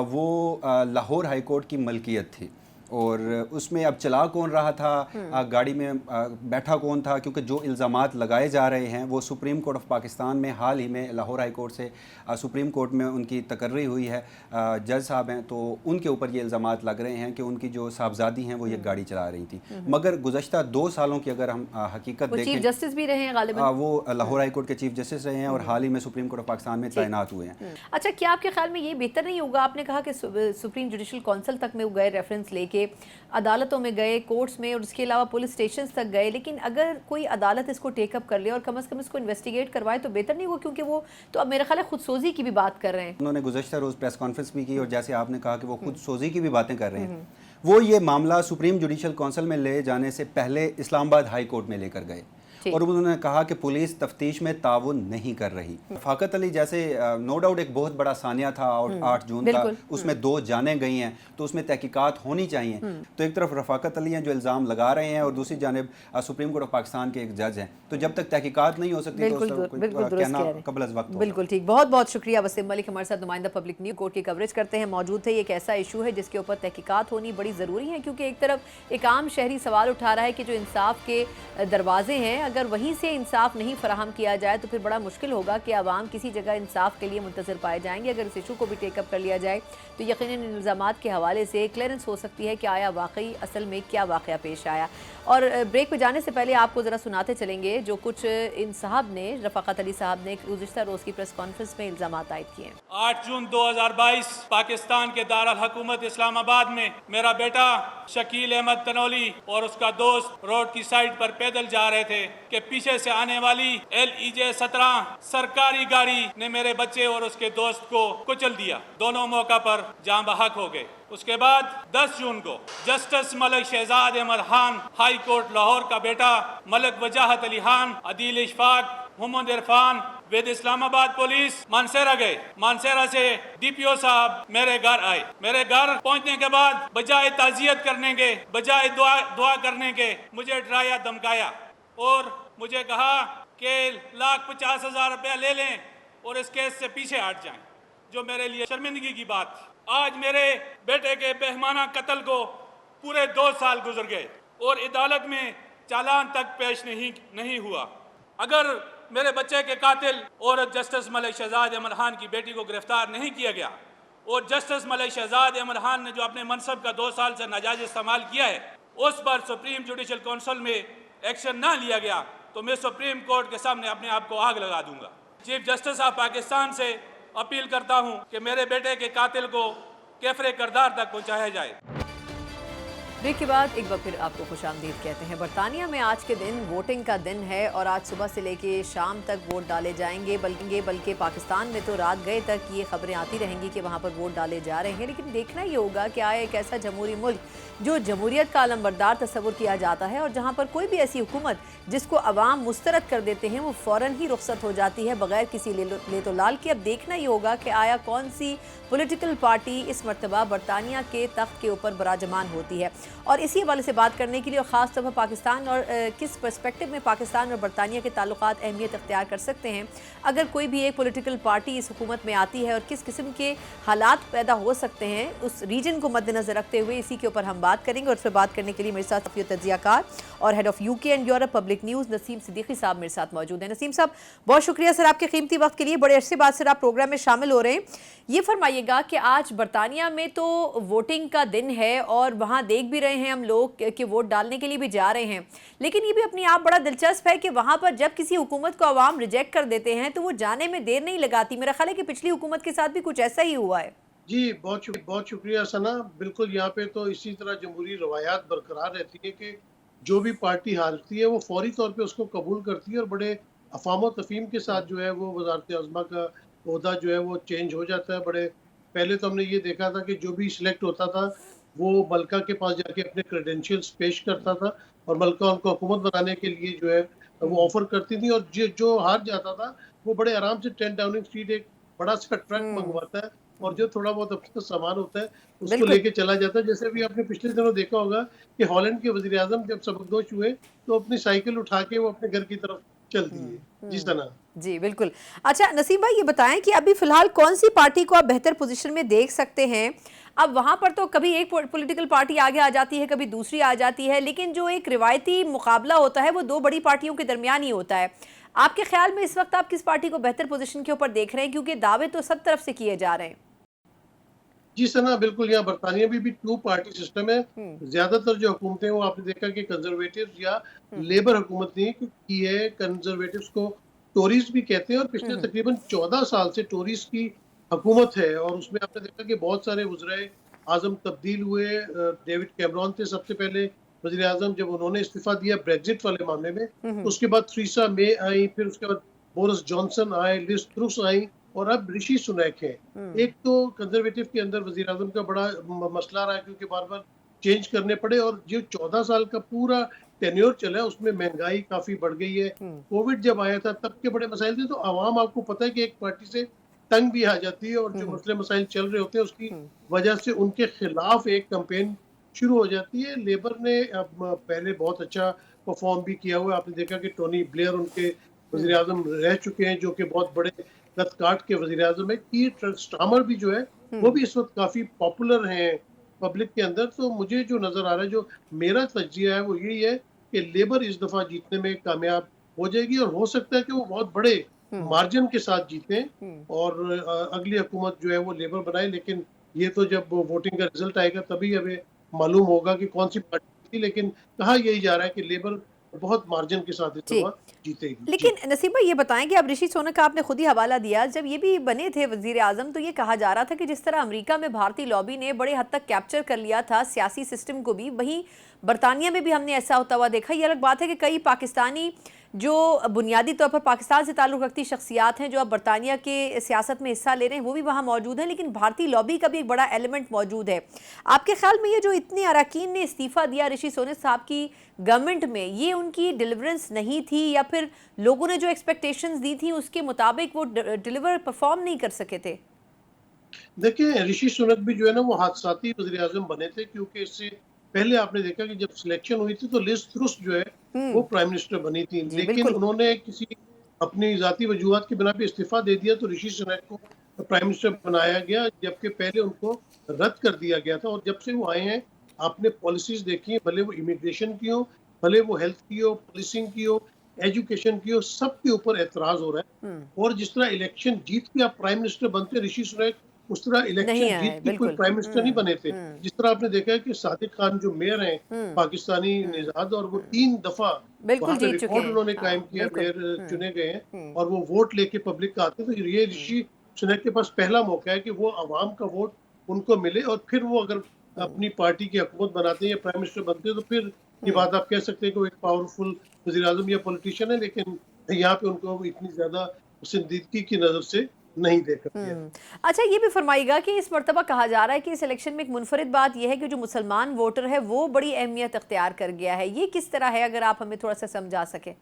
वो लाहौर हाई कोर्ट की मलकियत थी, और उसमें अब चला कौन रहा था, गाड़ी में बैठा कौन था, क्योंकि जो इल्ज़ामात लगाए जा रहे हैं वो सुप्रीम कोर्ट ऑफ पाकिस्तान में हाल ही में लाहौर हाई कोर्ट से सुप्रीम कोर्ट में उनकी तकर्री हुई है, जज साहब हैं, तो उनके ऊपर ये इल्ज़ामात लग रहे हैं कि उनकी जो साहबजादी हैं वो ये गाड़ी चला रही थी। मगर गुज़श्ता 2 सालों की अगर हम हकीकत देखें, चीफ जस्टिस भी रहे हैं गालिबन, वो लाहौर हाई कोर्ट के चीफ जस्टिस रहे हैं, और हाल ही में सुप्रीम कोर्ट ऑफ पाकिस्तान में तैनात हुए हैं। अच्छा, क्या आपके ख्याल में ये बेहतर नहीं होगा, आपने कहा कि सुप्रीम जुडिशल काउंसिल तक में वो गए, रेफरेंस लेके अदालतों में गए, कोर्ट्स में, और उसके अलावा पुलिस स्टेशन तक गए, लेकिन अगर कोई अदालत इसको टेकअप कर ले और कम से कम इसको इन्वेस्टिगेट करवाए तो बेहतर नहीं होगा, क्योंकि वो तो अब मेरा ख्याल है खुद सोजी की भी बात कर रहे हैं। उन्होंने गुज़श्ता रोज़ प्रेस कॉन्फ्रेंस भी की, और जैसे आपने कहा कि वो खुद सोजी की भी बातें कर रहे हैं, वो ये मामला सुप्रीम जुडिशल काउंसिल में ले जाने से पहले इस्लामाबाद हाई कोर्ट में लेकर गए, और उन्होंने कहा कि पुलिस तफ्तीश में ताउन नहीं कर रही। रफ़ाकत अली जैसे नो डाउट एक बहुत बड़ा सानिया था 8 जून का, उसमें 2 जानें गई हैं, तो उसमें तहकीकात होनी चाहिए। तो एक तरफ रफ़ाकत अली हैं जो इल्ज़ाम लगा रहे हैं, और दूसरी जानिब सुप्रीम कोर्ट ऑफ पाकिस्तान के एक जज हैं, तो जब तक तहकीकात नहीं हो सकती तो कहना कबल अज़ वक्त। बिल्कुल ठीक, बहुत बहुत शुक्रिया वसीम मलिक, हमारे साथ नुमाइंदा पब्लिक न्यूज़ कोर्ट की कवरेज करते हैं, मौजूद है। ये एक ऐसा इशू है जिसके ऊपर तहकीकात होनी बड़ी ज़रूरी है, क्योंकि एक तरफ एक आम शहरी सवाल उठा रहा है कि जो इंसाफ के दरवाजे हैं, अगर वहीं से इंसाफ नहीं फराहम किया जाए तो फिर बड़ा मुश्किल होगा कि आवाम किसी जगह इंसाफ के लिए मुंतज़िर पाए जाएंगे। अगर इस इशू को भी टेकअप कर लिया जाए तो यकीनन इल्ज़ामात के हवाले से क्लियरेंस हो सकती है कि आया वाकई असल में क्या वाक़या पेश आया। और ब्रेक पे जाने से पहले आपको ज़रा सुनाते चलेंगे जो कुछ इन साहब ने, रफ़ाकत अली साहब ने गुज़िश्ता रोज़ की प्रेस कॉन्फ्रेंस में इल्ज़ामात आयद किए हैं। 8 जून 2022 पाकिस्तान के दारुल हुकूमत इस्लामाबाद में मेरा बेटा शकील अहमद तनौली और उसका दोस्त रोड की साइड पर पैदल जा रहे थे कि पीछे से आने वाली LEJ 17 सरकारी गाड़ी ने मेरे बच्चे और उसके दोस्त को कुचल दिया। दोनों मौका पर जाँ बहक हो गए। उसके बाद 10 जून को justice Malik Shahzad Ahmed Khan, high court Lahore का बेटा मलिक वजाहत अली खान, अदील इशफाक, मोहम्मद इरफान विद इस्लामाबाद पुलिस मानसेरा गए। मानसेरा से DPO साहब मेरे घर आए। मेरे घर पहुंचने के बाद बजाय ताजियत करने के, बजाय दुआ करने के, मुझे डराया, धमकाया और मुझे कहा कि 1,50,000 रुपया ले लें और इस केस से पीछे हट जाएं, जो मेरे लिए शर्मिंदगी की बात थी। आज मेरे बेटे के बेहमाना कत्ल को पूरे 2 साल गुजर गए और अदालत में चालान तक पेश नहीं हुआ। अगर मेरे बच्चे के कातिल और जस्टिस मलिक शहजाद अहमद खान की बेटी को गिरफ्तार नहीं किया गया और जस्टिस मलिक शहजाद अहमद खान ने जो अपने मनसब का 2 साल से नाजायज इस्तेमाल किया है उस पर सुप्रीम जुडिशल काउंसिल में एक्शन ना लिया गया तो मैं सुप्रीम कोर्ट के सामने अपने आप को आग लगा दूंगा। चीफ जस्टिस ऑफ पाकिस्तान से अपील करता हूं कि मेरे बेटे के कातिल को कैफरे करदार तक पहुंचाया जाए। ब्रेक के बाद एक बार फिर आपको खुशामदीद कहते हैं। बरतानिया में आज के दिन वोटिंग का दिन है और आज सुबह से लेके शाम तक वोट डाले जाएंगे, बल्कि पाकिस्तान में तो रात गए तक ये खबरें आती रहेंगी कि वहाँ पर वोट डाले जा रहे हैं। लेकिन देखना ये होगा कि आया एक ऐसा जमहूरी मुल्क जो जमहूरियत का अलंबरदार तस्वुर किया जाता है और जहाँ पर कोई भी ऐसी हुकूमत जिसको अवाम मुस्तरद कर देते हैं वो फ़ौरन ही रुखसत हो जाती है बगैर किसी ले तो लाल के। अब देखना ये होगा कि आया कौन सी पॉलिटिकल पार्टी इस मरतबा बरतानिया के तख्त के ऊपर बराजमान होती है। और इसी हवाले से बात करने के लिए और ख़ास तौर पर पाकिस्तान और किस पर्सपेक्टिव में पाकिस्तान और बरतानिया के ताल्लुकात अहमियत अख्तियार कर सकते हैं अगर कोई भी एक पॉलिटिकल पार्टी इस हुकूमत में आती है और किस किस्म के हालात पैदा हो सकते हैं उस रीजन को मद्देनजर रखते हुए, इसी के ऊपर हम बात करेंगे। और उस पर बात करने के लिए मेरे साथ सफ़ी तज्जियाकार और head of UK and Europe public news Naseem Siddiqui साहब मेरे साथ मौजूद हैं। नसीम साहब, बहुत शुक्रिया सर आपके कीमती वक्त के लिए। बड़े अरसे बाद सर आप प्रोग्राम में शामिल हो रहे हैं। ये फरमाइएगा कि आज बरतानिया में तो वोटिंग का दिन है और वहाँ देख भी रहे हैं हम लोग कि वोट डालने के लिए भी जा रहे हैं, लेकिन ये भी अपने आप बड़ा दिलचस्प है कि वहाँ पर जब किसी हुकूमत को अवाम रिजेक्ट कर देते हैं तो वो जाने में देर नहीं लगाती। मेरा ख्याल है कि पिछली हुकूमत के साथ भी कुछ ऐसा ही हुआ है। जी बहुत शुक्रिया सना। बिल्कुल यहाँ पे तो इसी तरह जमहूरी रवायात बरकरार रहती है कि जो भी पार्टी हारती है वो फौरी तौर पे उसको कबूल करती है और बड़े अफाम तफीम के साथ जो है वो वजारत आज़मा का ओहदा जो है वो चेंज हो जाता है। बड़े पहले तो हमने ये देखा था कि जो भी सिलेक्ट होता था वो मलका के पास जाके अपने क्रेडेंशियल्स पेश करता था और मलका उनको हुकूमत बनाने के लिए जो है वो ऑफर करती थी और जो हार जाता था वो बड़े आराम से 10 डाउनिंग स्ट्रीट एक बड़ा सा ट्रक मंगवाता है और जो थोड़ा बहुत अपना सामान होता है उसको लेके चला जाता है। जैसे भी आपने पिछले दिनों देखा होगा कि हॉलैंड के वजीर आजम जब सबकदोश हुए तो अपनी साइकिल उठा के वो अपने घर की तरफ चल दिए। जी सना। जी बिल्कुल। अच्छा नसीम भाई, ये बताएं कि अभी फिलहाल कौन सी पार्टी को आप बेहतर पोजीशन में देख सकते हैं? अब वहाँ पर तो कभी एक पॉलिटिकल पार्टी आगे आ जाती है, कभी दूसरी आ जाती है, लेकिन जो एक रिवायती मुकाबला होता है वो 2 बड़ी पार्टियों के दरमियान ही होता है। आपके ख्याल में इस वक्त आप किस पार्टी को बेहतर पोजीशन के ऊपर देख रहे हैं, क्योंकि दावे तो सब तरफ से किए जा रहे हैं? जी सना, बिल्कुल। यहाँ बरतानिया में भी 2 पार्टी सिस्टम है। ज्यादातर जो हुकूमतें वो आपने देखा कि कंजर्वेटिव्स या लेबर हुकूमत ने की है। कंजर्वेटिव्स को टोरीज भी कहते हैं और पिछले तकरीबन 14 साल से टोरीज की हुकूमत है और उसमें आपने देखा कि बहुत सारे वज़ीर आज़म तब्दील हुए। डेविड कैमरॉन थे सबसे पहले वज़ीर आज़म, जब उन्होंने इस्तीफा दिया ब्रेग्जिट वाले मामले में। उसके बाद थ्रेसा मे आई, फिर उसके बाद बोरिस जॉनसन आए, लिज ट्रुस आई और अब ऋषि सुनैक है। एक तो कंजर्वेटिव के अंदर वज़ीर आज़म का बड़ा मसला रहा है क्योंकि बार बार चेंज करने पड़े और जो 14 साल का पूरा टेन्योर चला है उसमें महंगाई काफी बढ़ गई है। कोविड जब आया था तब के बड़े मसाइल थे, तो आवाम आपको पता है कि एक पार्टी से तंग भी आ जाती है और जो मसले मसाइल चल रहे होते हैं उसकी वजह से उनके खिलाफ एक कैंपेन शुरू हो जाती है। लेबर ने अब पहले बहुत अच्छा परफॉर्म भी किया हुआ है। आपने देखा कि टोनी ब्लेयर उनके वज़ीर आज़म रह चुके हैं जो कि बहुत बड़े कद काट के वज़ीर आज़म है। कीर स्टार्मर भी जो है वो भी इस वक्त काफी पॉपुलर हैं पब्लिक के अंदर। तो मुझे जो नजर आ रहा है, जो मेरा तज्जिया है वो यही है कि लेबर इस दफा जीतने में कामयाब हो जाएगी और हो सकता है कि वो बहुत बड़े मार्जिन के साथ जीते और अगली हुकूमत जो है वो लेबर बनाए। लेकिन ये तो जब वोटिंग का रिजल्ट आएगा तभी हमें मालूम होगा कि कौन सी पार्टी थी। लेकिन कहा यही जा रहा है कि लेबर बहुत मार्जिन के साथ इस दफा जीतेगी। लेकिन नसीबा ये बताएं कि अब ऋषि सुनक का आपने खुद ही हवाला दिया, जब ये भी बने थे वजीर आजम तो ये कहा जा रहा था कि जिस तरह अमेरिका में भारतीय लॉबी ने बड़े हद तक कैप्चर कर लिया था सियासी सिस्टम को भी, वहीं बरतानिया में भी हमने ऐसा होता हुआ देखा। ये अलग बात है कि कई पाकिस्तानी जो बुनियादी तौर पर पाकिस्तान से ताल्लुक़ रखती शख्सियात हैं जो अब बरतानिया के सियासत में हिस्सा ले रहे हैं वो भी वहाँ मौजूद हैं, लेकिन भारतीय लॉबी का भी एक बड़ा एलिमेंट मौजूद है। आपके ख्याल में ये जो इतने अरकान ने इस्तीफ़ा दिया ऋषि सुनक साहब की गवर्नमेंट में, ये उनकी डिलीवरेंस नहीं थी या फिर लोगों ने जो एक्सपेक्टेशंस दी थी उसके मुताबिक वो डिलीवर परफॉर्म नहीं कर सके थे? देखिए, ऋषि सुनक भी जो है ना वो हादसाती वज़ीर आज़म बने थे, क्योंकि इससे पहले आपने देखा कि जब सिलेक्शन हुई थी तो लिज ट्रुस जो है वो प्राइम मिनिस्टर बनी थी, लेकिन उन्होंने किसी अपनी ذाती वजूहात की बिना पे इस्तीफा दे दिया तो ऋषि सुनक को प्राइम मिनिस्टर बनाया गया, जबकि पहले उनको रद्द कर दिया गया था। और जब से वो आए हैं आपने पॉलिसीज देखी, भले वो इमिग्रेशन की हो, भले वो हेल्थ की हो, पुलिसिंग की हो, एजुकेशन की हो, सबके ऊपर एतराज हो रहा है। और जिस तरह इलेक्शन जीत के आप प्राइम मिनिस्टर बनते ऋषि सुनक, उस तरह नहीं इलेक्शन आए, जीत के कोई बिल्कुल। प्राइम मिनिस्टर नहीं बने थे। जिस तरह आपने देखा है कि सादिक खान जो मेयर हैं पाकिस्तानी निजाद, और वो 3 दफा बिल्कुल वहाँ पे जीत चुके रिकॉर्ड हैं। उन्होंने हाँ, कायम किया, बिल्कुल। मेयर चुने गए हैं और वो वोट लेके पब्लिक का आते हैं। तो ये ऋषि सुनक के पास पहला मौका है कि वो आवाम का वोट उनको मिले, और फिर वो अगर अपनी पार्टी की हुकूमत बनाते हैं या प्राइम मिनिस्टर बनते हैं तो फिर ये बात आप कह सकते हैं कि वो एक पावरफुल वज़ीर आज़म या पॉलिटिशियन है। लेकिन यहाँ पे उनको इतनी ज्यादा संजीदगी की नजर से नहीं देखा गया। अच्छा, ये भी फरमाइएगा कि इस मर्तबा कहा जा रहा है कि इस इलेक्शन में एक मुनफरिद बात यह है कि जो मुसलमान वोटर है वो बड़ी अहमियत अख्तियार कर गया है। ये किस तरह है, अगर आप हमें थोड़ा सा समझा सके।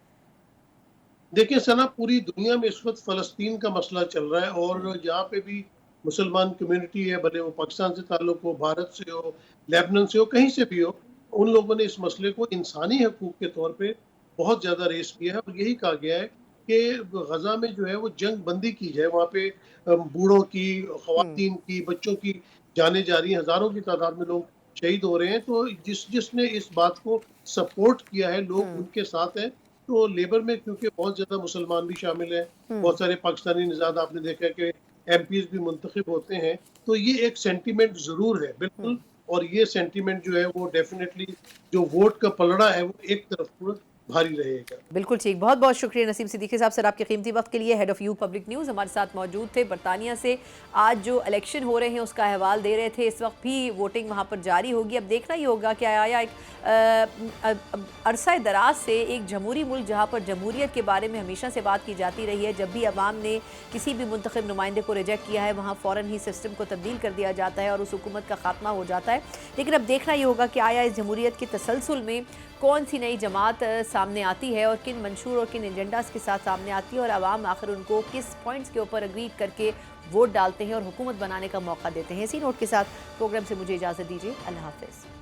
देखिए सना, पूरी दुनिया में इस वक्त फलस्तीन का मसला चल रहा है, और जहाँ पे भी मुसलमान कम्युनिटी है, भले वो पाकिस्तान से ताल्लुक हो, भारत से हो, लेबनान से हो, कहीं से भी हो, उन लोगों ने इस मसले को इंसानी हकूक के तौर पे बहुत ज़्यादा रेस किया है। और यही कहा गया है कि गजा में जो है वो जंग बंदी की जाए। वहाँ पे बूढ़ों की, ख़वातीन की, बच्चों की जाने जा रही हैं, हज़ारों की तादाद में लोग शहीद हो रहे हैं। तो जिसने इस बात को सपोर्ट किया है, लोग उनके साथ हैं। तो लेबर में क्योंकि बहुत ज्यादा मुसलमान भी शामिल हैं, बहुत सारे पाकिस्तानी निजाद आपने देखा है कि एमपीज भी मुंतखब होते हैं, तो ये एक सेंटीमेंट जरूर है बिल्कुल। और ये सेंटीमेंट जो है वो डेफिनेटली जो वोट का पलड़ा है वो एक तरफ भारी रहेगा। बिल्कुल ठीक, बहुत बहुत शुक्रिया नसीम सिद्दीकी साहब सर आपके कीमती वक्त के लिए। Head of you public news हमारे साथ मौजूद थे बरतानिया से। आज जो इलेक्शन हो रहे हैं उसका अहवाल दे रहे थे। इस वक्त भी वोटिंग वहाँ पर जारी होगी। अब देखना ही होगा कि आया एक अरसा दराज से एक जमहूरी मुल्क जहाँ पर जमहूरियत के बारे में हमेशा से बात की जाती रही है, जब भी अवाम ने किसी भी मुंतखब नुमाइंदे को रिजेक्ट किया है वहाँ फ़ौरन ही सिस्टम को तब्दील कर दिया जाता है और उस हुकूमत का खात्मा हो जाता है। लेकिन अब देखना ही होगा कि आया इस जमहूरियत के तसलसल में कौन सी नई जमात सामने आती है और किन मंशूर और किन एजेंडास के साथ सामने आती है, और आवाम आखिर उनको किस पॉइंट्स के ऊपर अग्री करके वोट डालते हैं और हुकूमत बनाने का मौका देते हैं। इसी नोट के साथ प्रोग्राम से मुझे इजाज़त दीजिए। अल्लाह हाफ़िज़।